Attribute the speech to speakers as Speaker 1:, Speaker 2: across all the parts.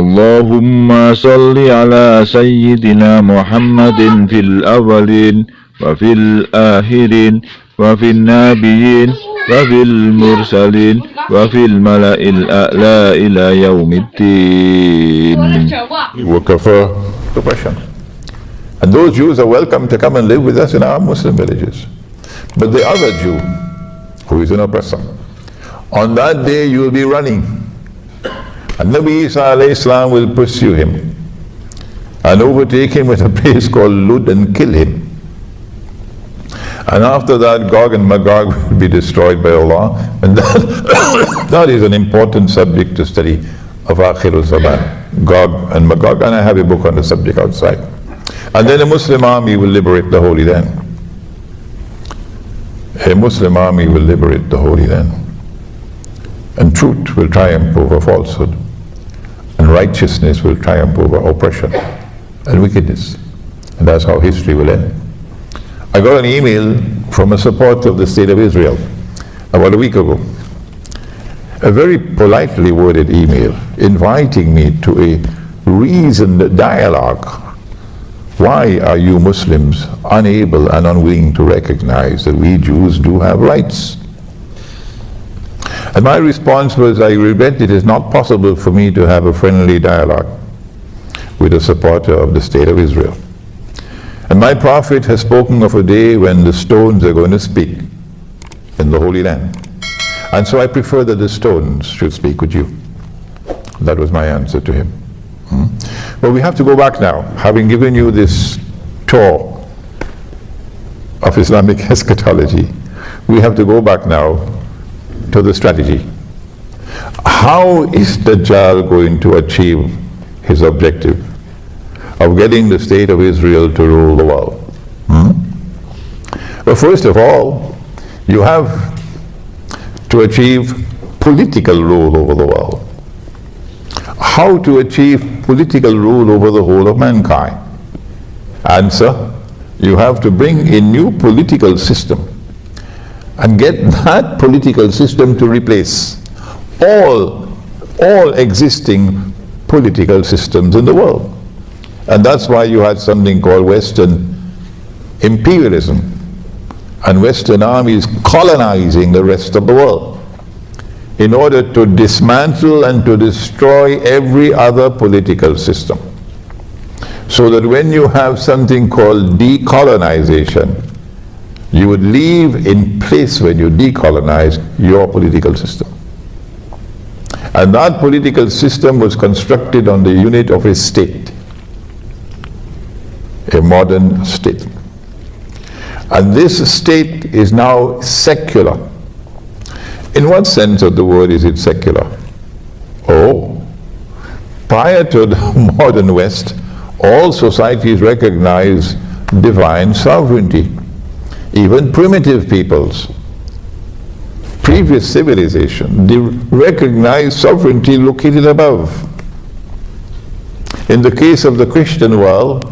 Speaker 1: اللهم صل على سيدنا محمد في الأولين وفي الآخرين وفي النبيين وفي المرسلين وفي الملأ الأعلى إلى يوم الدين.
Speaker 2: وكفى oppression. And those Jews are welcome to come and live with us in our Muslim villages. But the other Jew, who is an oppressor, on that day you will be running. And Nabi Isa alayhi salam will pursue him and overtake him at a place called Lud and kill him. And after that, Gog and Magog will be destroyed by Allah. And that is an important subject to study of akhiru Zaman, Gog and Magog. And I have a book on the subject outside. And then a Muslim army will liberate the Holy Land. A Muslim army will liberate the Holy Land. And truth will triumph over falsehood. And righteousness will triumph over oppression and wickedness. And that's how history will end. I got an email from a supporter of the State of Israel about a week ago. A very politely worded email inviting me to a reasoned dialogue. Why are you Muslims unable and unwilling to recognize that we Jews do have rights? And my response was, I regret it is not possible for me to have a friendly dialogue with a supporter of the State of Israel. And my Prophet has spoken of a day when the stones are going to speak in the Holy Land. And so I prefer that the stones should speak with you. That was my answer to him. But we have to go back now, having given you this tour of Islamic eschatology. We have to go back now to the strategy. How is Dajjal going to achieve his objective of getting the State of Israel to rule the world? Well, first of all, you have to achieve political rule over the world. How to achieve political rule over the whole of mankind? Answer, you have to bring a new political system and get that political system to replace all existing political systems in the world. And that's why you had something called Western imperialism and Western armies colonizing the rest of the world in order to dismantle and to destroy every other political system. So that when you have something called decolonization, you would leave in place, when you decolonize, your political system. And that political system was constructed on the unit of a state, a modern state. And this state is now secular. In what sense of the word is it secular? Oh, prior to the modern West, all societies recognize divine sovereignty. Even primitive peoples, previous civilization, they recognize sovereignty located above. In the case of the Christian world,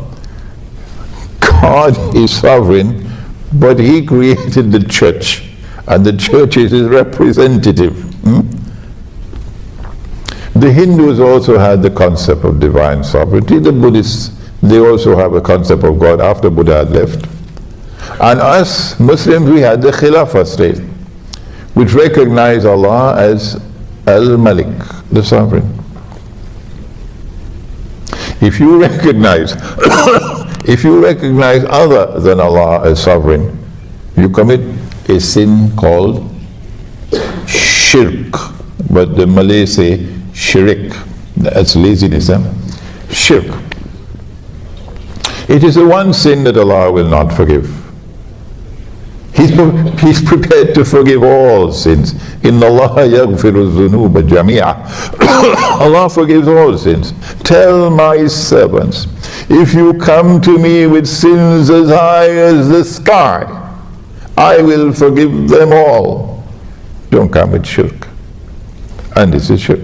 Speaker 2: God is sovereign, but He created the church, and the church is His representative. The Hindus also had the concept of divine sovereignty. The Buddhists, they also have a concept of God after Buddha had left. And us Muslims, we had the Khilafah state, which recognized Allah as Al-Malik, the sovereign. If you recognize other than Allah as sovereign, you commit a sin called shirk. But the Malays say shirik. That's laziness, shirk. It is the one sin that Allah will not forgive. He's prepared to forgive all sins. Inna Allah yaghfiru dhunuba jami'a. Allah forgives all sins. Tell my servants, if you come to me with sins as high as the sky, I will forgive them all. Don't come with shirk. And this is shirk.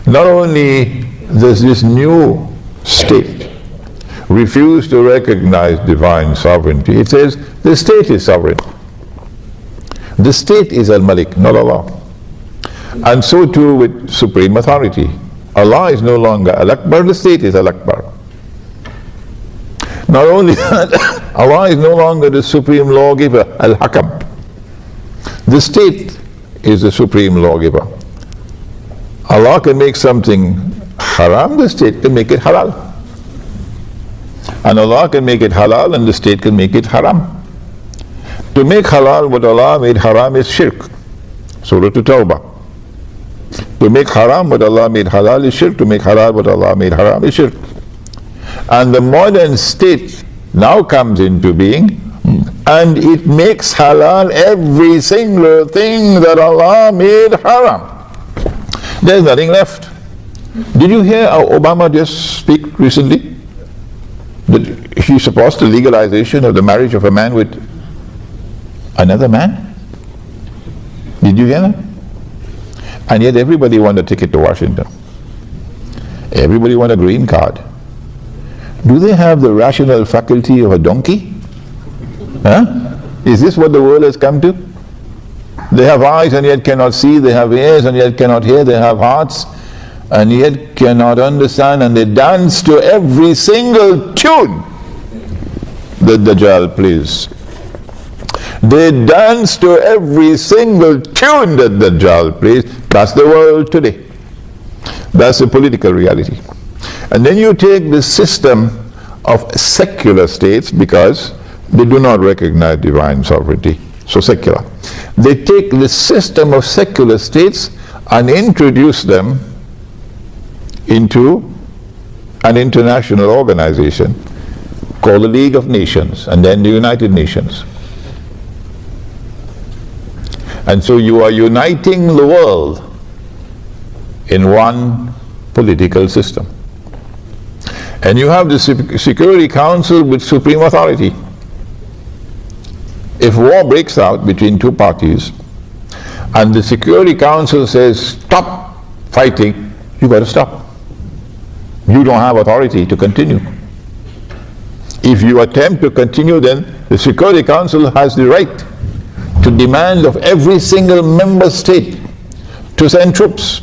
Speaker 2: Not only does this new state refuse to recognize divine sovereignty, it says the state is sovereign. The state is Al-Malik, not Allah. And so too with supreme authority. Allah is no longer Al-Akbar, the state is Al-Akbar. Not only that, Allah is no longer the supreme lawgiver, Al-Hakam. The state is the supreme lawgiver. Allah can make something haram, the state can make it halal. And Allah can make it halal and the state can make it haram. To make halal what Allah made haram is shirk. Surah At-Tawbah. To make haram what Allah made halal is shirk. To make halal what Allah made haram is shirk. And the modern state now comes into being and it makes halal every single thing that Allah made haram. There's nothing left. Did you hear Obama just speak recently? That he supports the legalization of the marriage of a man with another man? Did you hear that? And yet everybody wants a ticket to Washington. Everybody wants a green card. Do they have the rational faculty of a donkey? Huh? Is this what the world has come to? They have eyes and yet cannot see, they have ears and yet cannot hear, they have hearts and yet cannot understand, and they dance to every single tune that Dajjal plays. They dance to every single tune that Dajjal plays. That's the world today. That's the political reality. And then you take the system of secular states, because they do not recognize divine sovereignty, so secular. They take the system of secular states and introduce them into an international organization called the League of Nations, and then the United Nations. And so you are uniting the world in one political system. And you have the Security Council with supreme authority. If war breaks out between two parties and the Security Council says stop fighting, you got to stop. You don't have authority to continue. If you attempt to continue, then the Security Council has the right to demand of every single member state to send troops,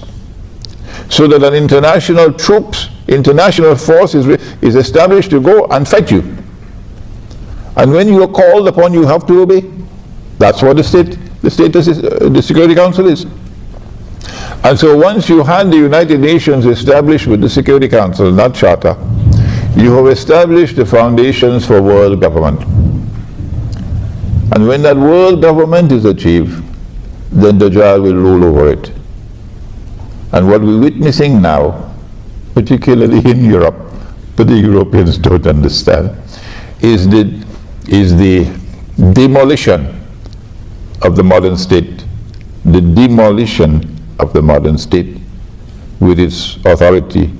Speaker 2: so that an international force is established to go and fight you. And when you are called upon, you have to obey. That's what the Security Council is. And so once you had the United Nations established with the Security Council, not charter, you have established the foundations for world government. And when that world government is achieved, then Dajjal will rule over it. And what we're witnessing now, particularly in Europe, but the Europeans don't understand, is the demolition of the modern state, the demolition of the modern state with its authority,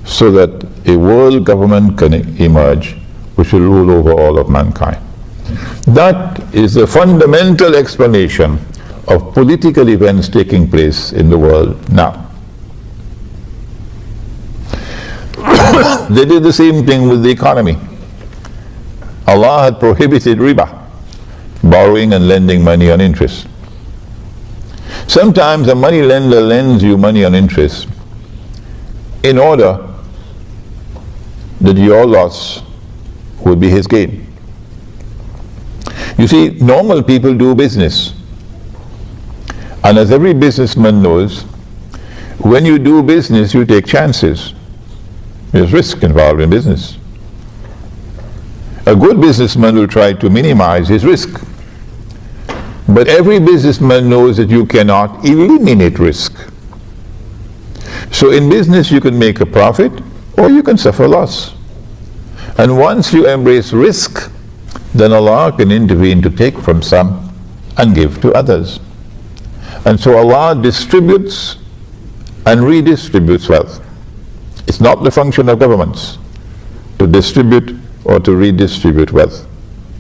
Speaker 2: so that a world government can emerge which will rule over all of mankind. That is the fundamental explanation of political events taking place in the world now. They did the same thing with the economy. Allah had prohibited riba, borrowing and lending money on interest. Sometimes a money lender lends you money on interest in order that your loss will be his gain. You see, normal people do business. And as every businessman knows, when you do business, you take chances. There's risk involved in business. A good businessman will try to minimize his risk. But every businessman knows that you cannot eliminate risk. So in business you can make a profit or you can suffer loss. And once you embrace risk, then Allah can intervene to take from some and give to others. And so Allah distributes and redistributes wealth. It's not the function of governments to distribute or to redistribute wealth,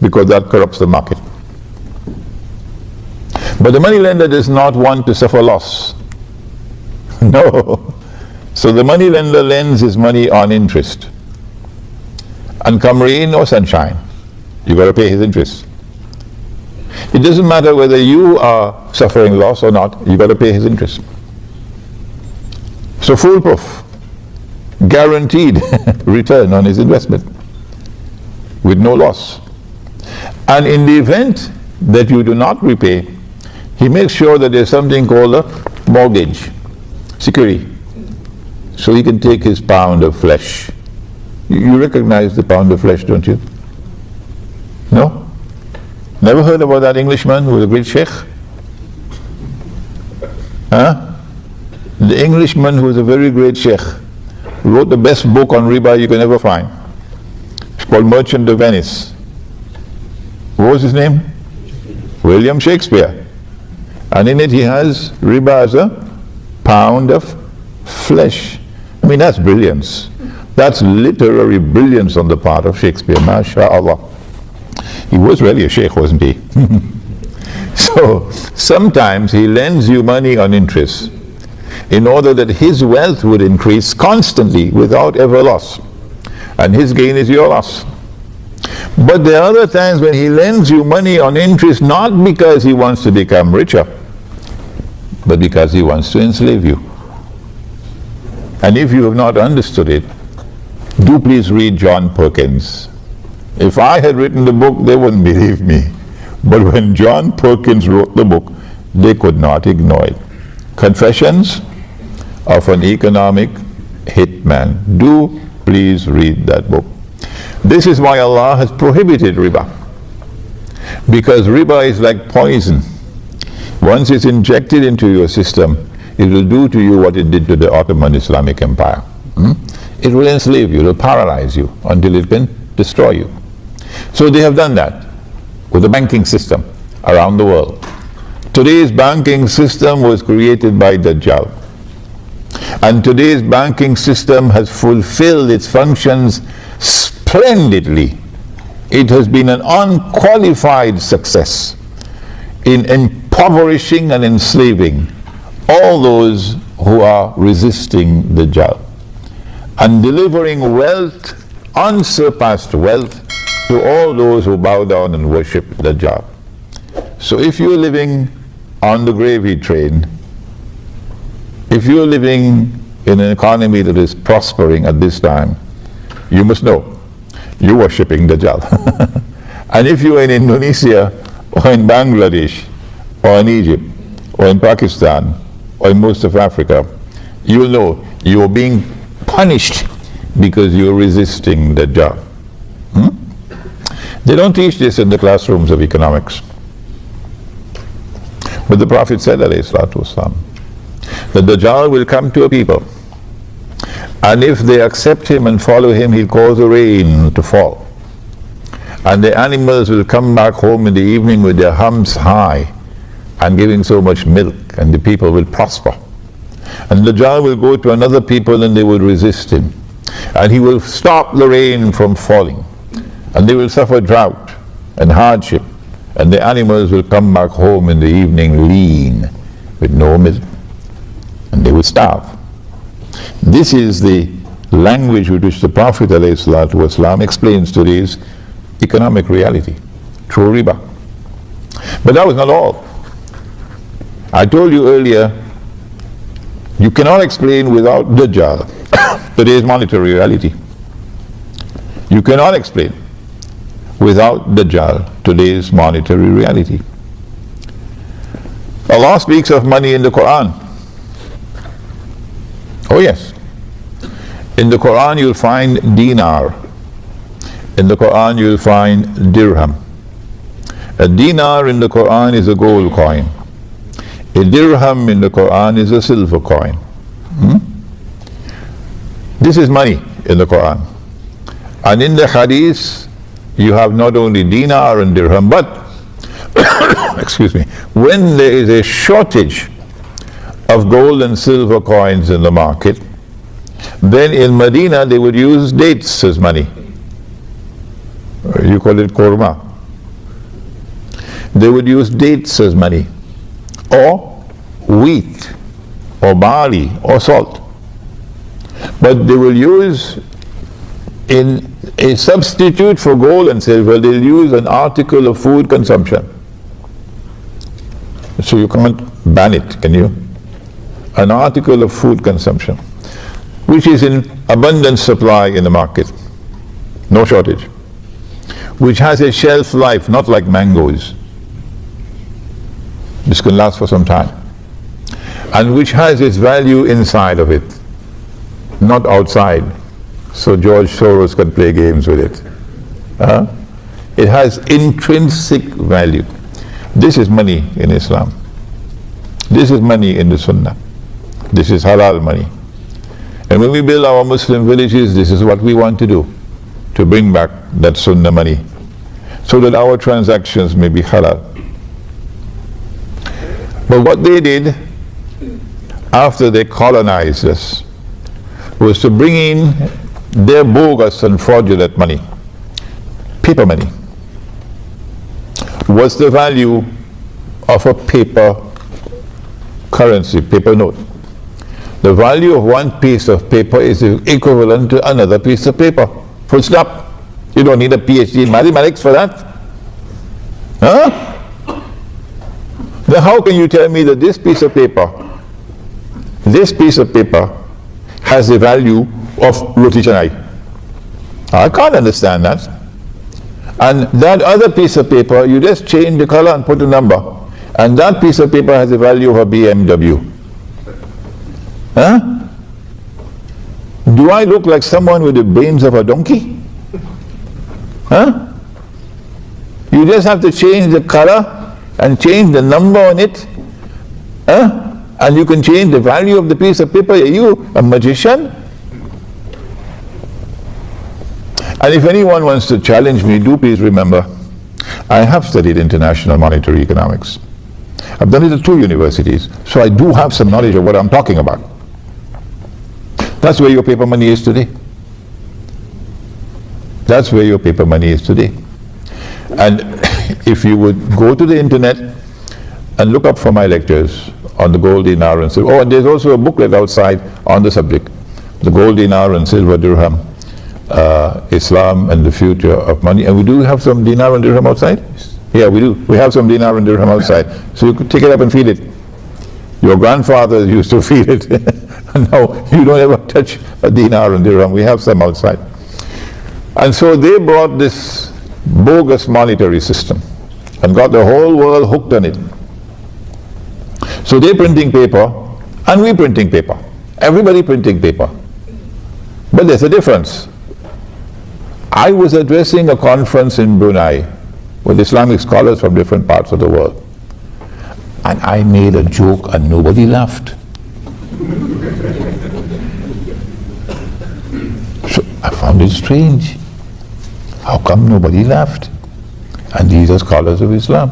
Speaker 2: because that corrupts the market. But the moneylender does not want to suffer loss. No. So the moneylender lends his money on interest. And come rain or sunshine, you got to pay his interest. It doesn't matter whether you are suffering loss or not, you got to pay his interest. So foolproof, guaranteed return on his investment with no loss. And in the event that you do not repay, he makes sure that there's something called a mortgage security, so he can take his pound of flesh. You recognize the pound of flesh, don't you? No? Never heard about that Englishman who was a great sheikh? Huh? The Englishman who was a very great sheikh wrote the best book on riba you can ever find. It's called Merchant of Venice. What was his name? William Shakespeare. And in it he has riba as a pound of flesh. I mean, that's brilliance. That's literary brilliance on the part of Shakespeare, mashallah. He was really a sheikh, wasn't he? So sometimes he lends you money on interest in order that his wealth would increase constantly without ever loss, and his gain is your loss. But there are other times when he lends you money on interest not because he wants to become richer, but because he wants to enslave you. And if you have not understood it, do please read John Perkins. If I had written the book, they wouldn't believe me. But when John Perkins wrote the book, they could not ignore it. Confessions of an Economic Hitman. Do please read that book. This is why Allah has prohibited riba. Because riba is like poison. Once it's injected into your system, it will do to you what it did to the Ottoman Islamic Empire. It will enslave you, it will paralyze you until it can destroy you. So they have done that with the banking system around the world. Today's banking system was created by Dajjal. And today's banking system has fulfilled its functions splendidly. It has been an unqualified success in impoverishing and enslaving all those who are resisting Dajjal and delivering wealth, unsurpassed wealth, to all those who bow down and worship Dajjal. So if you're living on the gravy train, if you're living in an economy that is prospering at this time, you must know you're worshipping Dajjal. And if you're in Indonesia or in Bangladesh or in Egypt or in Pakistan or in most of Africa, you'll know you're being punished because you're resisting Dajjal. They don't teach this in the classrooms of economics. But the Prophet said, alayhi salatu wasalam, that Dajjal will come to a people, and if they accept him and follow him, he'll cause the rain to fall. And the animals will come back home in the evening with their humps high and giving so much milk, and the people will prosper. And Dajjal will go to another people and they will resist him. And he will stop the rain from falling. And they will suffer drought and hardship. And the animals will come back home in the evening lean with no milk. And they will starve. This is the language with which the Prophet ﷺ explains today's economic reality through riba. But that was not all. I told you earlier, you cannot explain without Dajjal today's monetary reality. You cannot explain without Dajjal today's monetary reality. Allah speaks of money in the Quran. Oh yes. In the Quran you'll find dinar. In the Quran you'll find dirham. A dinar in the Quran is a gold coin. A dirham in the Quran is a silver coin. This is money in the Quran. And in the Hadith you have not only dinar and dirham, but excuse me, when there is a shortage of gold and silver coins in the market, then in Medina they would use dates as money. You call it korma. They would use dates as money, or wheat, or barley, or salt. But they will use, in a substitute for gold and silver, they'll use an article of food consumption. So you can't ban it, can you? An article of food consumption. which is in abundant supply in the market, no shortage, which has a shelf life, not like mangoes. This can last for some time. And which has its value inside of it, not outside, so George Soros can play games with it. It has intrinsic value. This is money in Islam. This is money in the Sunnah. This is halal money. And when we build our Muslim villages, this is what we want to do, to bring back that Sunnah money, so that our transactions may be halal. But what they did after they colonized us was to bring in their bogus and fraudulent money, paper money. What's the value of a paper currency, paper note? The value of one piece of paper is equivalent to another piece of paper. Full stop. You don't need a PhD in mathematics for that. Then how can you tell me that this piece of paper has the value of roti canai? I can't understand that. And that other piece of paper, you just change the color and put a number, and that piece of paper has the value of a BMW. Do I look like someone with the brains of a donkey? You just have to change the color and change the number on it, and you can change the value of the piece of paper. Are you a magician? And if anyone wants to challenge me, do please remember, I have studied international monetary economics. I've done it at 2 universities, so I do have some knowledge of what I'm talking about. That's where your paper money is today. That's where your paper money is today. And if you would go to the internet and look up for my lectures on the gold dinar and silver, and there's also a booklet outside on the subject, the gold dinar and silver dirham, Islam and the future of money. And we do have some dinar and dirham outside? Yeah, we do. We have some dinar and dirham outside. So you could take it up and feed it. Your grandfathers used to feed it. No, you don't ever touch a dinar and dirham. We have some outside. And so they brought this bogus monetary system and got the whole world hooked on it. So they're printing paper and we're printing paper. Everybody printing paper. But there's a difference. I was addressing a conference in Brunei with Islamic scholars from different parts of the world. And I made a joke and nobody laughed. So I found it strange. How come nobody laughed? And these are scholars of Islam.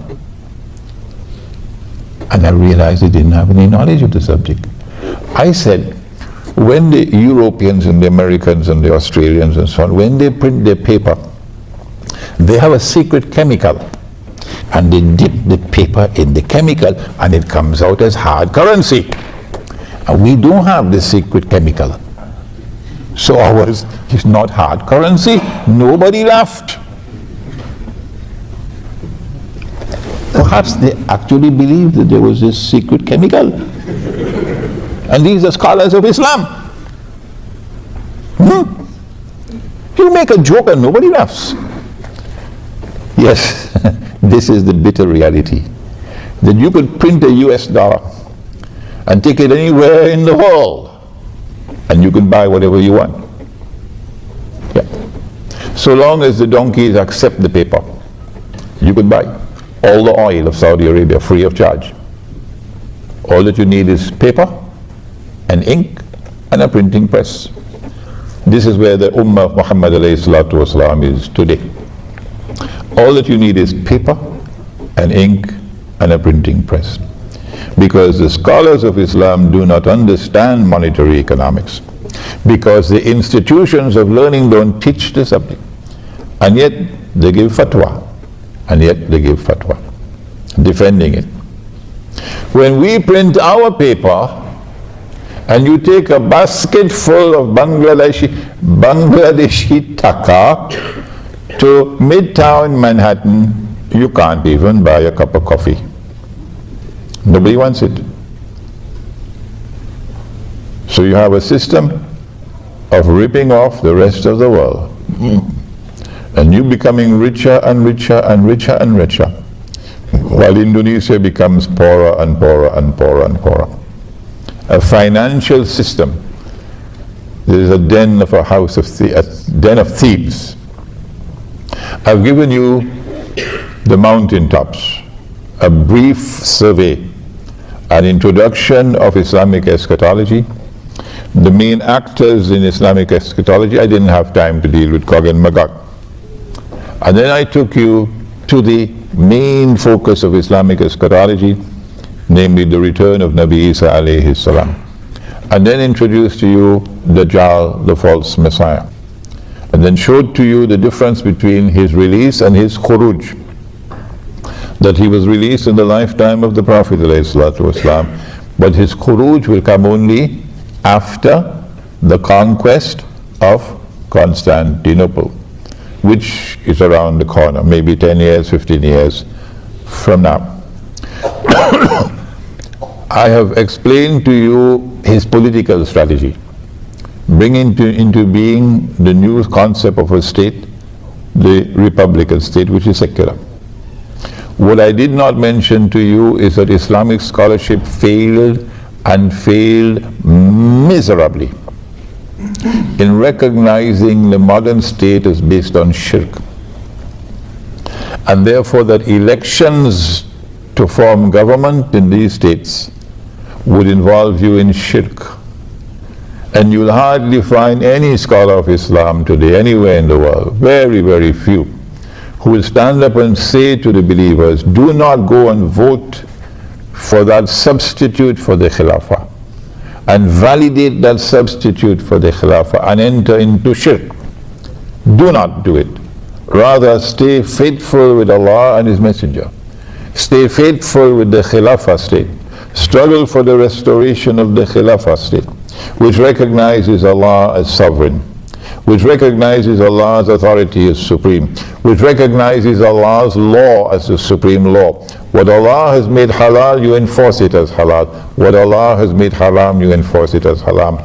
Speaker 2: And I realized they didn't have any knowledge of the subject. I said, when the Europeans and the Americans and the Australians and so on, when they print their paper, they have a secret chemical. And they dip the paper in the chemical and it comes out as hard currency. And we don't have this secret chemical. So ours is not hard currency. Nobody laughed. Perhaps they actually believed that there was this secret chemical. And these are scholars of Islam. You make a joke and nobody laughs. Yes, this is the bitter reality. That you could print a US dollar and take it anywhere in the world and you can buy whatever you want. Yeah. So long as the donkeys accept the paper, you can buy all the oil of Saudi Arabia free of charge. All that you need is paper and ink and a printing press. This is where the Ummah of Muhammad ﷺ is today. All that you need is paper and ink and a printing press. Because the scholars of Islam do not understand monetary economics. Because the institutions of learning don't teach the subject. And yet they give fatwa. And yet they give fatwa, defending it. When we print our paper, and you take a basket full of Bangladeshi taka to Midtown Manhattan, you can't even buy a cup of coffee. Nobody wants it. So you have a system of ripping off the rest of the world, and you becoming richer and richer and richer and richer, while Indonesia becomes poorer and poorer and poorer and poorer. A financial system. There is a den of thieves. I've given you the mountaintops, a brief survey, an introduction of Islamic eschatology, the main actors in Islamic eschatology. I didn't have time to deal with Gog and Magog. And then I took you to the main focus of Islamic eschatology, namely the return of Nabi Isa alayhi salam. And then introduced to you Dajjal, the false Messiah. And then showed to you the difference between his release and his khuruj. That he was released in the lifetime of the Prophet ﷺ, but his khuruj will come only after the conquest of Constantinople, which is around the corner, maybe 10 years, 15 years from now. I have explained to you his political strategy, bringing into being the new concept of a state, the republican state, which is secular. What I did not mention to you is that Islamic scholarship failed, and failed miserably, in recognizing the modern state as based on shirk, and therefore that elections to form government in these states would involve you in shirk. And you'll hardly find any scholar of Islam today, anywhere in the world, very, very few, who will stand up and say to the believers, do not go and vote for that substitute for the Khilafah, and validate that substitute for the Khilafah, and enter into shirk. Do not do it. Rather, stay faithful with Allah and His Messenger. Stay faithful with the Khilafah state. Struggle for the restoration of the Khilafah state, which recognizes Allah as sovereign, which recognizes Allah's authority as supreme, which recognizes Allah's law as the supreme law. What Allah has made halal, you enforce it as halal. What Allah has made haram, you enforce it as haram.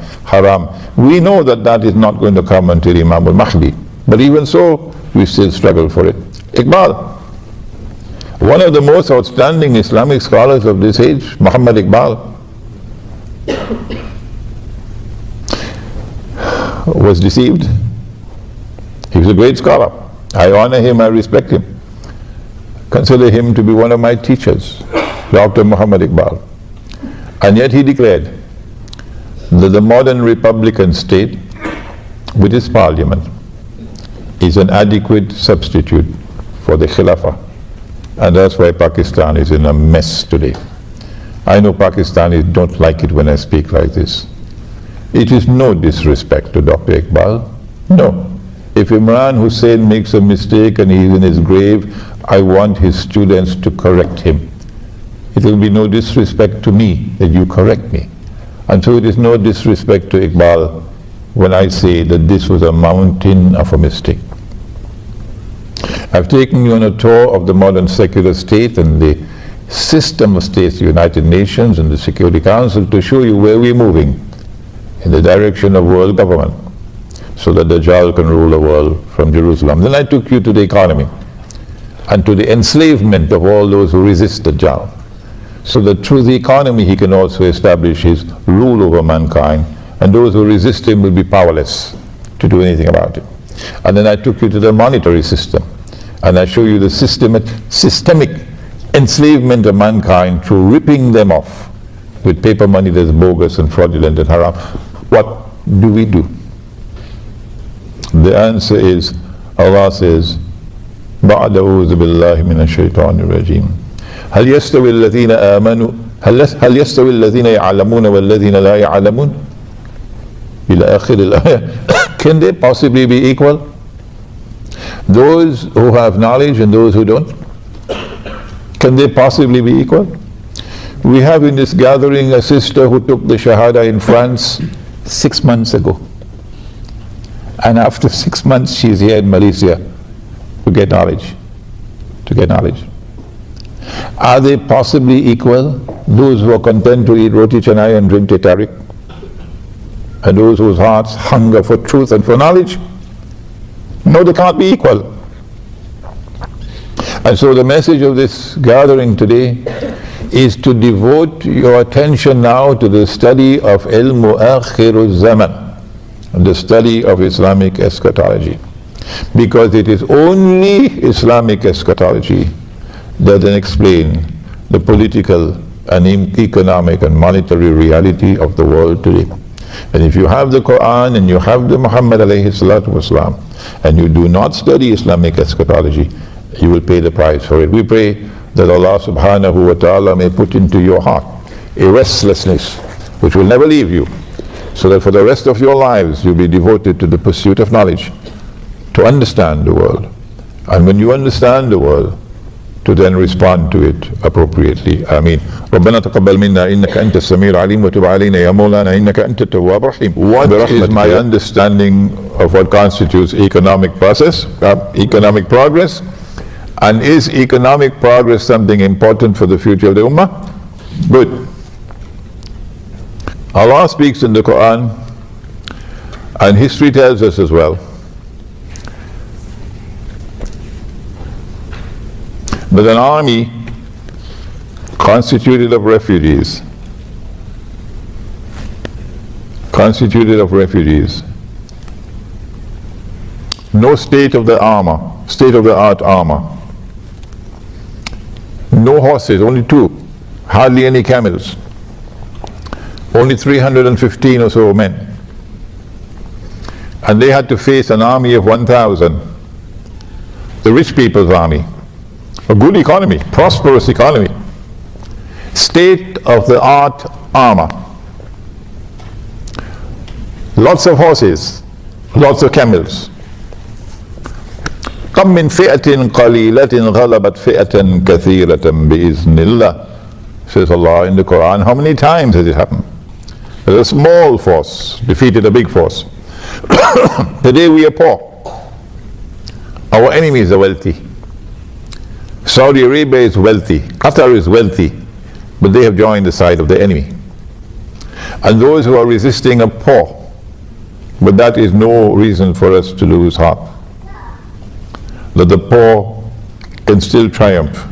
Speaker 2: We know that that is not going to come until Imam al-Mahdi, but even so, we still struggle for it. Iqbal, one of the most outstanding Islamic scholars of this age, Muhammad Iqbal, was deceived. He was a great scholar. I honor him, I respect him. Consider him to be one of my teachers, Dr. Muhammad Iqbal. And yet he declared that the modern republican state, with its parliament, is an adequate substitute for the Khilafah. And that's why Pakistan is in a mess today. I know Pakistanis don't like it when I speak like this. It is no disrespect to Dr. Iqbal. No. If Imran Hosein makes a mistake and he's in his grave, I want his students to correct him. It will be no disrespect to me that you correct me. And so it is no disrespect to Iqbal when I say that this was a mountain of a mistake. I've taken you on a tour of the modern secular state and the system of states, the United Nations and the Security Council, to show you where we're moving in the direction of world government, so that Dajjal can rule the world from Jerusalem. Then I took you to the economy and to the enslavement of all those who resist Dajjal, so that through the economy he can also establish his rule over mankind, and those who resist him will be powerless to do anything about it. And then I took you to the monetary system, and I show you the systemic enslavement of mankind through ripping them off with paper money that's bogus and fraudulent and haram. What do we do? The answer is, Allah says, بعد أعوذ بالله من الشيطان الرجيم هل يستوي الذين آمنوا هل يستوي الذين يعلمون والذين لا يعلمون إلى آخر الآية. Can they possibly be equal? Those who have knowledge and those who don't? Can they possibly be equal? We have in this gathering a sister who took the Shahada in France 6 months ago. And after 6 months she's here in Malaysia to get knowledge. Are they possibly equal? Those who are content to eat roti canai and drink teh tarik, and those whose hearts hunger for truth and for knowledge. No, they can't be equal. And so the message of this gathering today is to devote your attention now to the study of ilmu akhiru Zaman, the study of Islamic eschatology. Because it is only Islamic eschatology that can explain the political and economic and monetary reality of the world today. And if you have the Quran and you have the Muhammad alayhi salatu wasalam, and you do not study Islamic eschatology, you will pay the price for it. We pray that Allah subhanahu wa ta'ala may put into your heart a restlessness which will never leave you, so that for the rest of your lives you'll be devoted to the pursuit of knowledge, to understand the world. And when you understand the world, to then respond to it appropriately. Ameen. ربنا تقبل منا إنك أنت السميع العليم وتب علينا يا مولانا إنك أنت التواب الرحيم. What is my understanding of what constitutes economic process, economic progress? And is economic progress something important for the future of the Ummah? Good. Allah speaks in the Quran, and history tells us as well, that an army constituted of refugees, no state-of-the-art armor, no horses, only two, hardly any camels, only 315 or so men. And they had to face an army of 1,000, the rich people's army. A good economy, prosperous economy, state-of-the-art armor, lots of horses, lots of camels. كم من فئة قليلة غلبت فئة كثيرة بإذن الله, says Allah in the Quran. How many times has it happened? A small force defeated a big force. Today we are poor. Our enemies are wealthy. Saudi Arabia is wealthy, Qatar is wealthy, but they have joined the side of the enemy. And those who are resisting are poor, but that is no reason for us to lose heart. That the poor can still triumph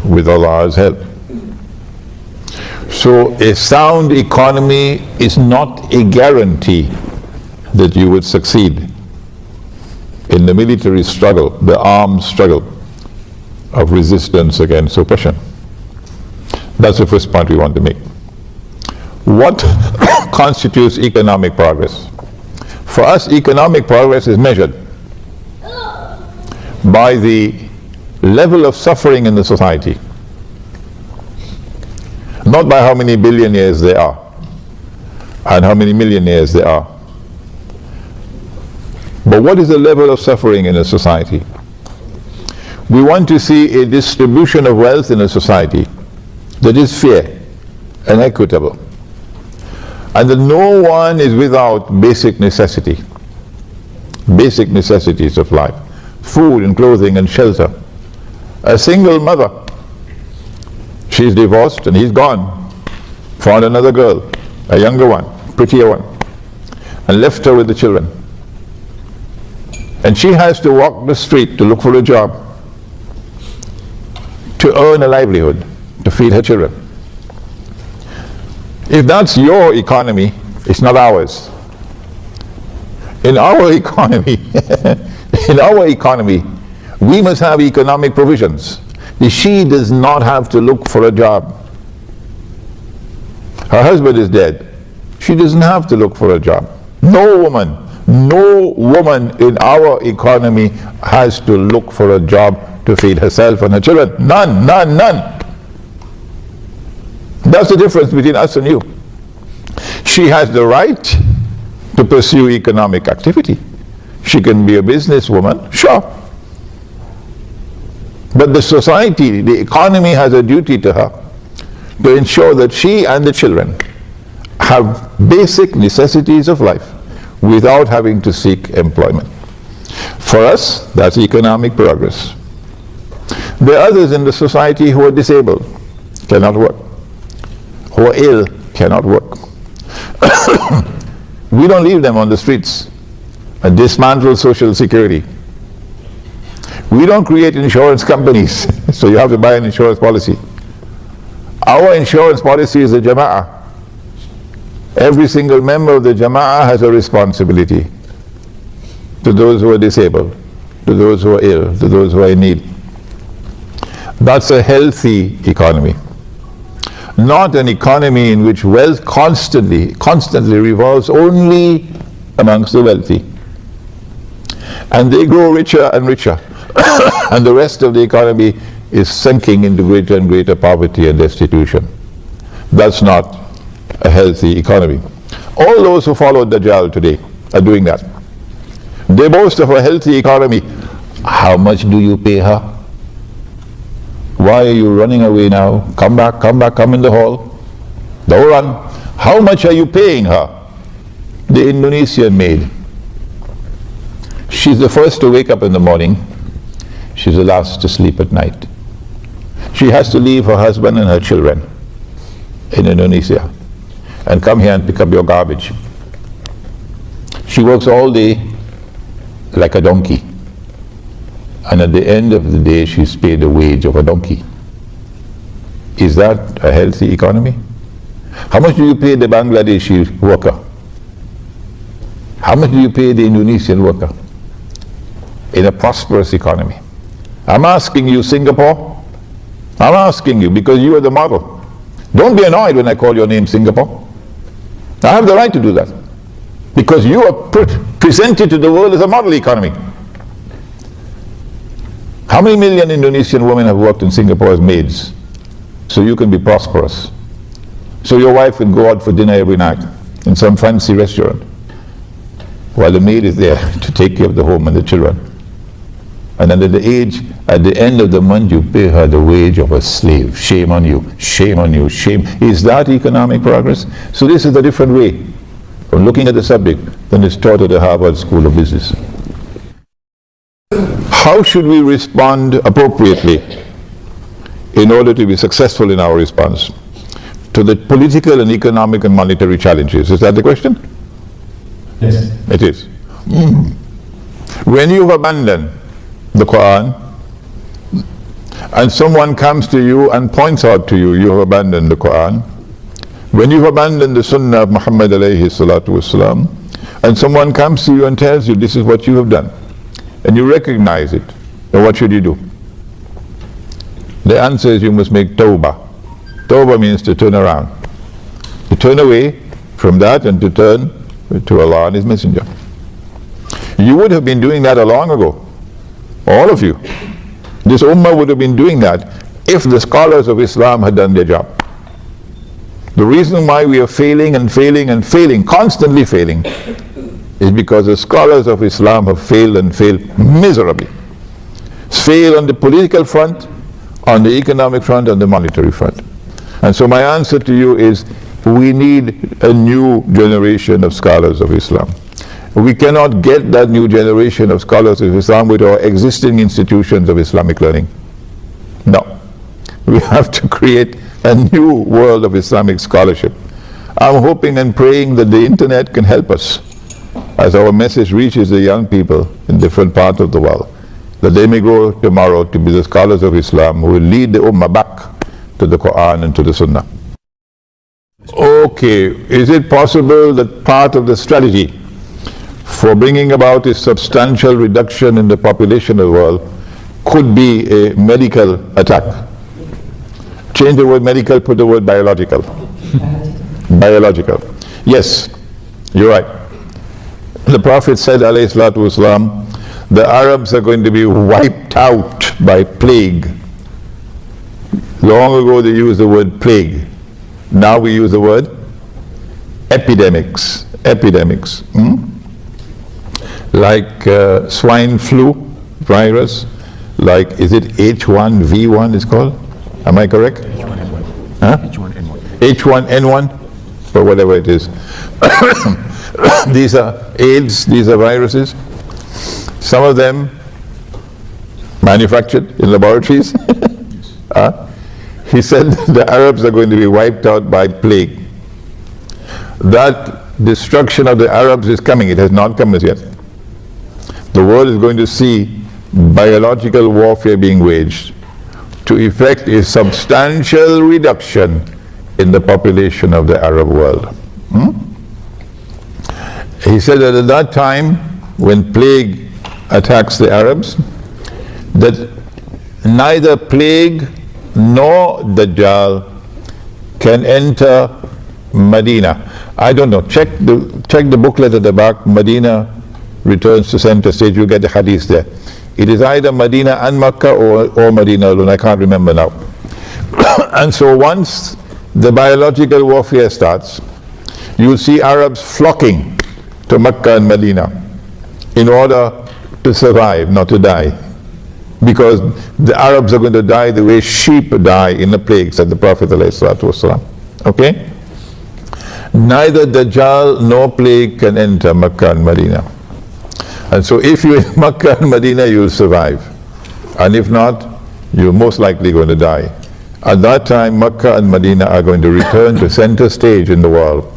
Speaker 2: with Allah's help. So a sound economy is not a guarantee that you would succeed in the military struggle, the armed struggle of resistance against oppression. That's the first point we want to make. What constitutes economic progress? For us, economic progress is measured by the level of suffering in the society, not by how many billionaires there are and how many millionaires there are, but what is the level of suffering in a society. We want to see a distribution of wealth in a society that is fair and equitable, and that no one is without basic necessities of life, food and clothing and shelter. A single mother, she's divorced and he's gone, found another girl, a younger one, prettier one, and left her with the children. And she has to walk the street to look for a job, to earn a livelihood, to feed her children. If that's your economy, it's not ours. In our economy, we must have economic provisions. She does not have to look for a job. Her husband is dead. She doesn't have to look for a job. No woman in our economy has to look for a job to feed herself and her children. None. That's the difference between us and you. She has the right to pursue economic activity. She can be a businesswoman, sure. But the society, the economy has a duty to her to ensure that she and the children have basic necessities of life without having to seek employment. For us, that's economic progress. There are others in the society who are disabled, cannot work, who are ill, cannot work. We don't leave them on the streets and dismantle social security. We don't create insurance companies, so you have to buy an insurance policy. Our insurance policy is the Jama'ah. Every single member of the Jama'ah has a responsibility to those who are disabled, to those who are ill, to those who are in need. That's a healthy economy. Not an economy in which wealth constantly revolves only amongst the wealthy. And they grow richer and richer. And the rest of the economy is sinking into greater and greater poverty and destitution. That's not a healthy economy. All those who follow Dajjal today are doing that. They boast of a healthy economy. How much do you pay her? Why are you running away now? Come back, come in the hall. Don't run. How much are you paying her? The Indonesian maid. She's the first to wake up in the morning. She's the last to sleep at night. She has to leave her husband and her children in Indonesia and come here and pick up your garbage. She works all day like a donkey. And at the end of the day, she's paid the wage of a donkey. Is that a healthy economy? How much do you pay the Bangladeshi worker? How much do you pay the Indonesian worker in a prosperous economy? I'm asking you, Singapore. I'm asking you because you are the model. Don't be annoyed when I call your name Singapore. I have the right to do that because you are presented to the world as a model economy. How many million Indonesian women have worked in Singapore as maids so you can be prosperous? So your wife can go out for dinner every night in some fancy restaurant while the maid is there to take care of the home and the children. And then at the end of the month you pay her the wage of a slave. Shame on you, shame on you, shame. Is that economic progress? So this is a different way of looking at the subject than is taught at the Harvard School of Business. How should we respond appropriately in order to be successful in our response to the political and economic and monetary challenges? Is that the question?
Speaker 3: Yes.
Speaker 2: It is. When you've abandoned the Quran and someone comes to you and points out to you, you have abandoned the Quran. When you've abandoned the Sunnah of Muhammad alayhi salatu wasalam, and someone comes to you and tells you this is what you have done, and you recognize it, then what should you do? The answer is you must make tawbah. Tawbah means to turn around, to turn away from that and to turn to Allah and His Messenger. You would have been doing that a long ago, all of you. This ummah would have been doing that if the scholars of Islam had done their job. The reason why we are failing and failing and failing, constantly failing, is because the scholars of Islam have failed and failed miserably. Failed on the political front, on the economic front, on the monetary front. And so my answer to you is, we need a new generation of scholars of Islam. We cannot get that new generation of scholars of Islam with our existing institutions of Islamic learning. No. We have to create a new world of Islamic scholarship. I'm hoping and praying that the internet can help us as our message reaches the young people in different parts of the world, that they may grow tomorrow to be the scholars of Islam who will lead the ummah back to the Quran and to the Sunnah. Okay, is it possible that part of the strategy for bringing about a substantial reduction in the population of the world could be a medical attack? Change the word medical, put the word biological. Biological. Yes, you're right. The Prophet said, alayhi salatu wasalam, the Arabs are going to be wiped out by plague. Long ago they used the word plague. Now we use the word epidemics. Epidemics. Like swine flu virus, like, is it H1V1 it's called? Am I correct?
Speaker 3: H1N1.
Speaker 2: Huh?
Speaker 3: H1N1.
Speaker 2: H1N1, or whatever it is. These are AIDS, these are viruses. Some of them manufactured in laboratories. He said the Arabs are going to be wiped out by plague. That destruction of the Arabs is coming. It has not come as yet. The world is going to see biological warfare being waged to effect a substantial reduction in the population of the Arab world. He said that at that time, when plague attacks the Arabs, that neither plague nor Dajjal can enter Medina. I don't know, check the booklet at the back. Medina returns to center stage, you get the hadith there. It is either Medina and Mecca or Medina alone, I can't remember now. And so once the biological warfare starts, you'll see Arabs flocking to Mecca and Medina in order to survive, not to die. Because the Arabs are going to die the way sheep die in the plague, said the Prophet ﷺ. Okay? Neither Dajjal nor plague can enter Mecca and Medina. And so if you're in Mecca and Medina, you'll survive. And if not, you're most likely going to die. At that time, Mecca and Medina are going to return to center stage in the world.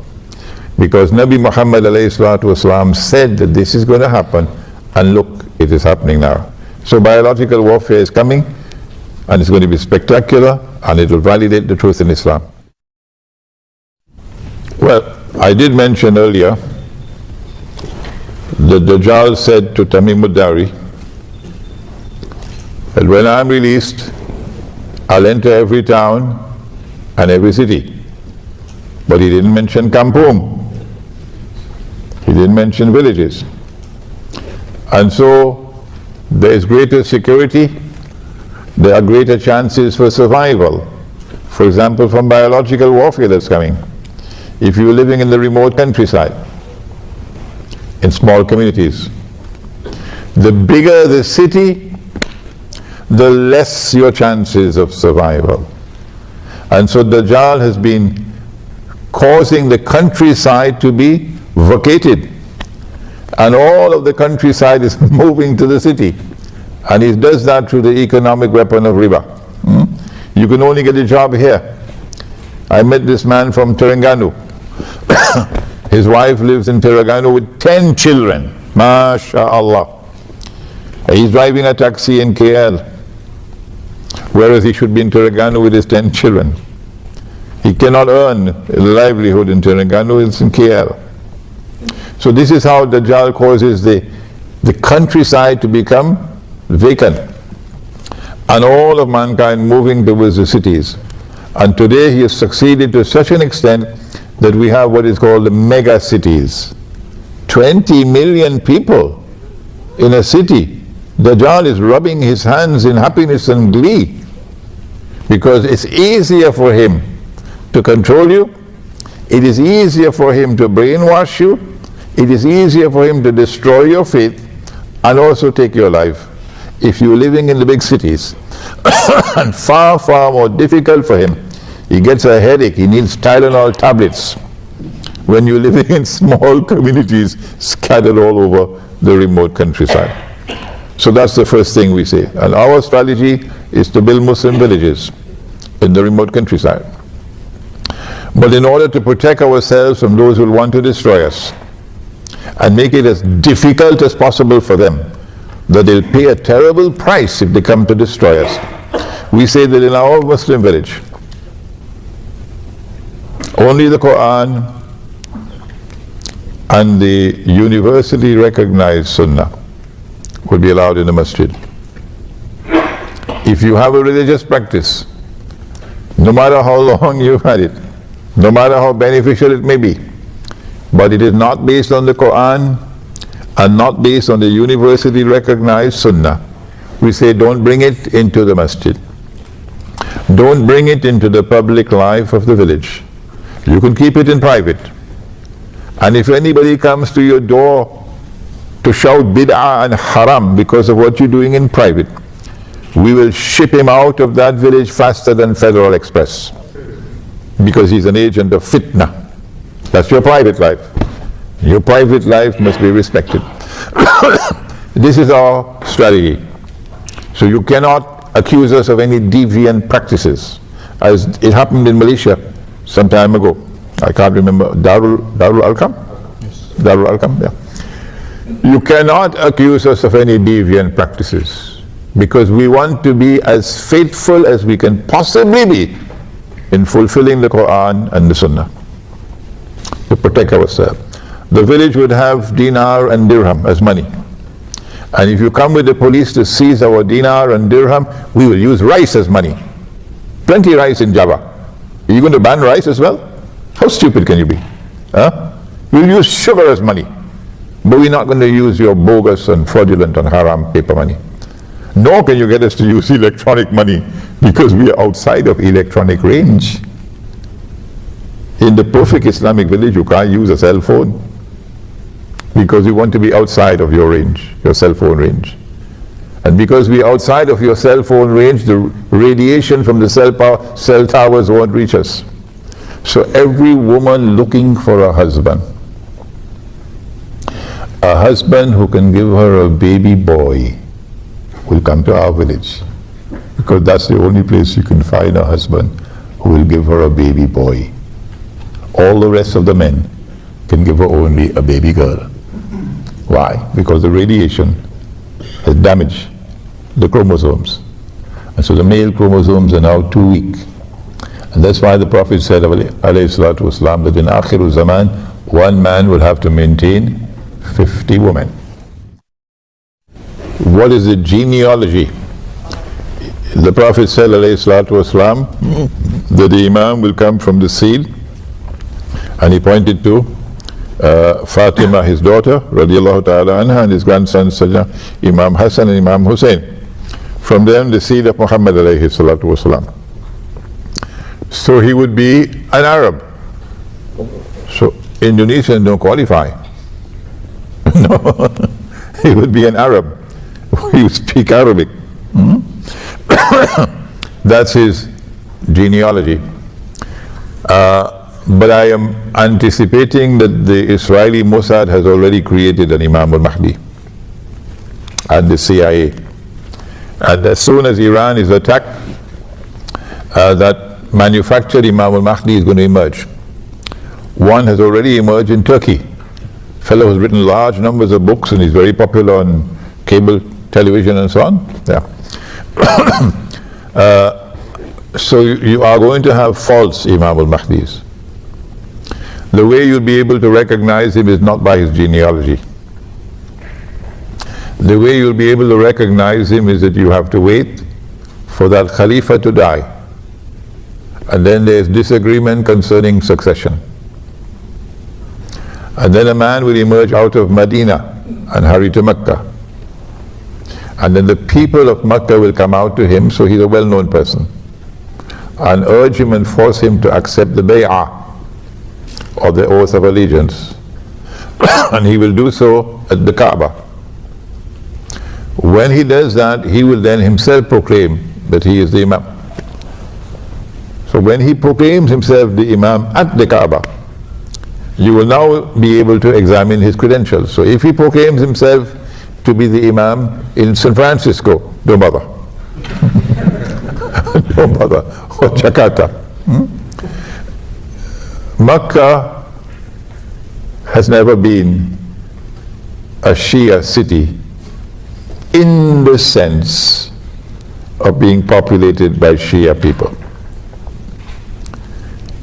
Speaker 2: Because Nabi Muhammad ﷺ said that this is going to happen, and look, it is happening now. So biological warfare is coming, and it's going to be spectacular, and it will validate the truth in Islam. Well, I did mention earlier that Dajjal said to Tamim ad-Dari that when I'm released, I'll enter every town and every city. But he didn't mention kampung. He didn't mention villages. And so there is greater security, there are greater chances for survival. For example, from biological warfare that's coming. If you're living in the remote countryside, in small communities, the bigger the city, the less your chances of survival. And so Dajjal has been causing the countryside to be vacated, and all of the countryside is moving to the city, and he does that through the economic weapon of riba. You can only get a job here. I met this man from Terengganu. His wife lives in Terengganu with 10 children, MashaAllah. He's driving a taxi in KL, whereas he should be in Terengganu with his 10 children. He cannot earn a livelihood in Terengganu, it's in KL. So this is how Dajjal causes the countryside to become vacant, and all of mankind moving towards the cities. And today he has succeeded to such an extent that we have what is called the mega cities. 20 million people in a city. Dajjal is rubbing his hands in happiness and glee, because it's easier for him to control you, it is easier for him to brainwash you, it is easier for him to destroy your faith and also take your life if you're living in the big cities. And far, far more difficult for him. He gets a headache, he needs Tylenol tablets when you're living in small communities scattered all over the remote countryside. So that's the first thing we say. And our strategy is to build Muslim villages in the remote countryside. But in order to protect ourselves from those who want to destroy us, and make it as difficult as possible for them, that they'll pay a terrible price if they come to destroy us, we say that in our Muslim village, only the Quran and the universally recognized Sunnah will be allowed in the masjid. If you have a religious practice, no matter how long you've had it, no matter how beneficial it may be, but it is not based on the Quran and not based on the universally recognized Sunnah, we say don't bring it into the masjid. Don't bring it into the public life of the village. You can keep it in private. And if anybody comes to your door to shout bid'ah and haram because of what you're doing in private, we will ship him out of that village faster than Federal Express, because he's an agent of fitna. That's your private life. Your private life must be respected. This is our strategy. So you cannot accuse us of any deviant practices, as it happened in Malaysia some time ago. I can't remember, Darul Alqam? Darul Arqam, yeah. You cannot accuse us of any deviant practices, because we want to be as faithful as we can possibly be in fulfilling the Quran and the Sunnah, to protect ourselves. The village would have dinar and dirham as money, and if you come with the police to seize our dinar and dirham, we will use rice as money. Plenty rice in Java. Are you going to ban rice as well? How stupid can you be? Huh? We'll use sugar as money, but we're not going to use your bogus and fraudulent and haram paper money. Nor can you get us to use electronic money, because we are outside of electronic range. In the perfect Islamic village, you can't use a cell phone, because you want to be outside of your range, your cell phone range. And because we are outside of your cell phone range, the radiation from the cell towers won't reach us. So every woman looking for a husband who can give her a baby boy, will come to our village, because that's the only place you can find a husband who will give her a baby boy. All the rest of the men can give her only a baby girl. Why? Because the radiation has damaged the chromosomes, and so the male chromosomes are now too weak. And that's why the Prophet said, alayhi salatu wasalam, that in akhiru zaman, one man will have to maintain 50 women. What is the genealogy? The Prophet said, alayhi salatu wasalam, that the Imam will come from the seed, and he pointed to Fatima, his daughter, radiallahu ta'ala anha, and his grandson, Imam Hassan and Imam Hosein. From them, the seed of Muhammad alayhi salatu wasalam. So he would be an Arab. So Indonesians don't qualify. No, he would be an Arab. He would speak Arabic. That's his genealogy. But I am anticipating that the Israeli Mossad has already created an Imam al-Mahdi, and the CIA. And as soon as Iran is attacked, that manufactured Imam al-Mahdi is going to emerge. One has already emerged in Turkey. Fellow has written large numbers of books, and he's very popular on cable television and so on. Yeah. So you are going to have false Imam al-Mahdis. The way you'll be able to recognize him is not by his genealogy. The way you'll be able to recognize him is that you have to wait for that Khalifa to die. And then there's disagreement concerning succession. And then a man will emerge out of Medina and hurry to Mecca. And then the people of Mecca will come out to him, so he's a well-known person, and urge him and force him to accept the bay'ah, or the oath of allegiance. And he will do so at the Kaaba. When he does that, he will then himself proclaim that he is the Imam. So when he proclaims himself the Imam at the Kaaba, you will now be able to examine his credentials. So if he proclaims himself to be the Imam in San Francisco, don't bother. Don't bother. Or Jakarta. Makkah has never been a Shia city in the sense of being populated by Shia people.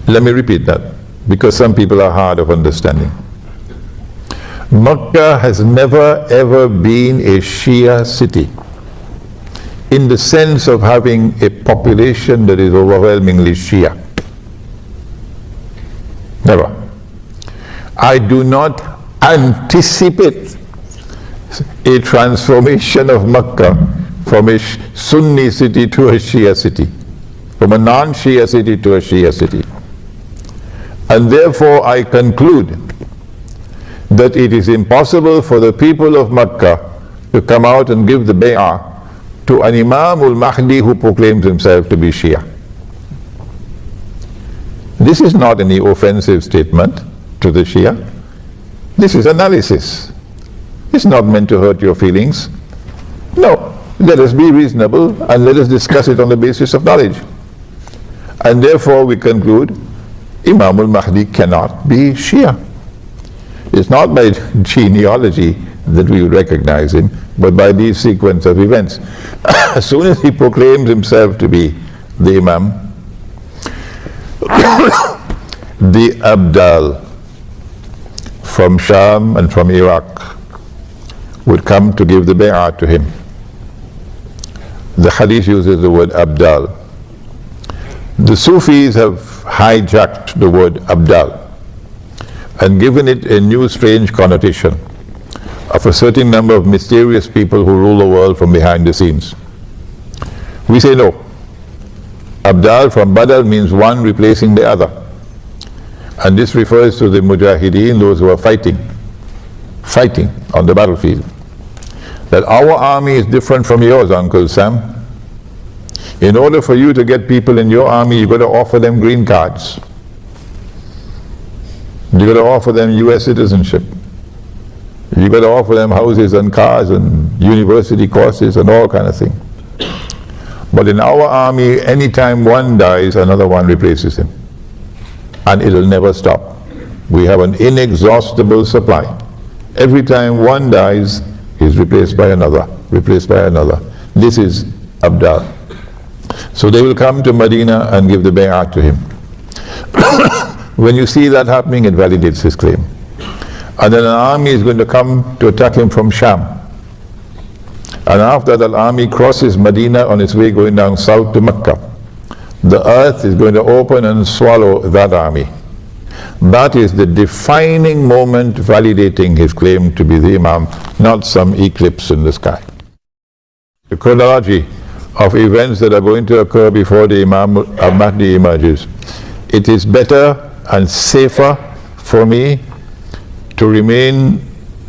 Speaker 2: Let me repeat that, because some people are hard of understanding. Makkah has never ever been a Shia city in the sense of having a population that is overwhelmingly Shia. Never. I do not anticipate a transformation of Makkah from a Sunni city to a Shia city, from a non-Shia city to a Shia city. And therefore I conclude that it is impossible for the people of Makkah to come out and give the bay'ah to an Imam al-Mahdi who proclaims himself to be Shia. This is not any offensive statement to the Shia. This is analysis. It's not meant to hurt your feelings. No, let us be reasonable and let us discuss it on the basis of knowledge. And therefore we conclude Imam al-Mahdi cannot be Shia. It's not by genealogy that we recognize him, but by these sequence of events. As soon as he proclaims himself to be the Imam, the Abdal from Sham and from Iraq would come to give the bay'ah to him. The hadith uses the word Abdal. The Sufis have hijacked the word Abdal and given it a new strange connotation of a certain number of mysterious people who rule the world from behind the scenes. We say no. Abdal from Badal means one replacing the other. And this refers to the Mujahideen, those who are fighting on the battlefield. That our army is different from yours, Uncle Sam. In order for you to get people in your army, you've got to offer them green cards. You've got to offer them US citizenship. You've got to offer them houses and cars and university courses and all kind of things. But in our army, anytime one dies, another one replaces him. And it'll never stop. We have an inexhaustible supply. Every time one dies, he's replaced by another, replaced by another. This is Abdal. So they will come to Medina and give the bay'ah to him. When you see that happening, it validates his claim. And then an army is going to come to attack him from Sham. And after that army crosses Medina on its way going down south to Mecca, the earth is going to open and swallow that army. That is the defining moment validating his claim to be the Imam, not some eclipse in the sky. The chronology of events that are going to occur before the Imam al-Mahdi emerges. It is better and safer for me to remain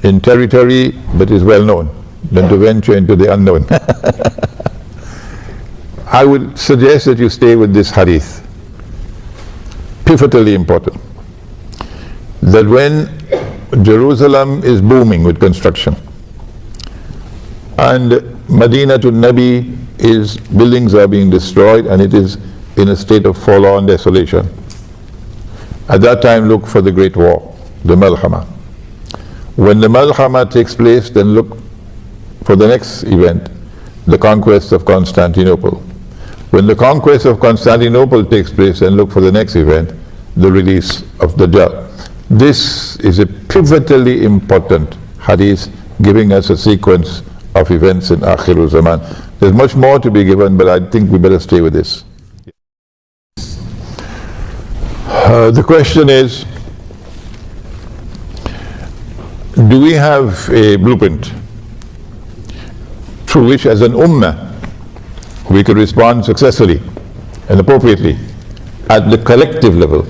Speaker 2: in territory that is well known than to venture into the unknown. I would suggest that you stay with this hadith, pivotally important, that when Jerusalem is booming with construction and Medina to Nabi is, buildings are being destroyed and it is in a state of forlorn desolation, at that time look for the Great War, the Malhama. When the Malhama takes place, then look for the next event, the conquest of Constantinople. When the conquest of Constantinople takes place, then look for the next event, the release of Dajjal. This is a pivotally important hadith giving us a sequence of events in Akhiru Zaman. There's much more to be given, but I think we better stay with this. The question is, do we have a blueprint through which as an ummah we could respond successfully and appropriately at the collective level